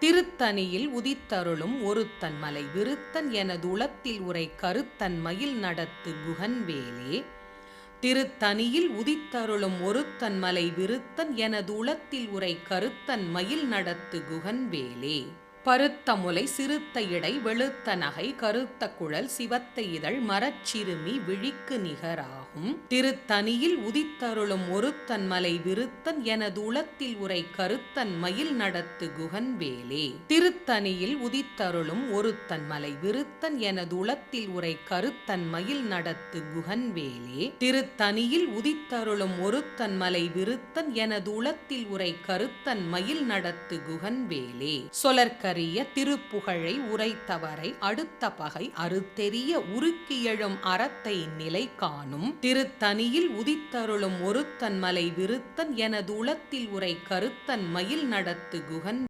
திருத்தணியில் உதித்தருளும் ஒருத்தன் மலை விருத்தன் எனது உளத்தில் உரை கருத்தன் மயில் நடத்து குகன்வேலே. திருத்தணியில் உதித்தருளும் ஒருத்தன் மலை விருத்தன் எனது உளத்தில் உரை கருத்தன் மயில் நடத்து குகன்வேலே. பருத்த முலை சிறுத்த இடை வெளுத்த நகை கருத்த குழல் சிவத்த இதழ் மரச்சிறுமி விழிக்கு நிகராகும். திருத்தணியில் உதித்தருளும் ஒருத்தன் மலை விருத்தன் எனது உளத்தில் உரை கருத்தன் மயில் நடத்து குகன்வேலே. திருத்தணியில் உதித்தருளும் ஒருத்தன் மலை விருத்தன் எனது உளத்தில் உரை கருத்தன் மயில் நடத்து குகன்வேலே. திருத்தணியில் உதித்தருளும் ஒருத்தன் மலை விருத்தன் எனது உளத்தில் உரை கருத்தன் மயில் நடத்து குகன்வேலே. சொலர்க்க திருப்புகழை உரைத்தவரை அடுத்த பகை அறுத்தெறிய உருக்கியெழும் அறத்தை நிலை காணும். திருத்தணியில் உதித்தருளும் ஒருத்தன் மலை விருத்தன் எனது உளத்தில் உரை கருத்தன் மயில் நடத்து குகன்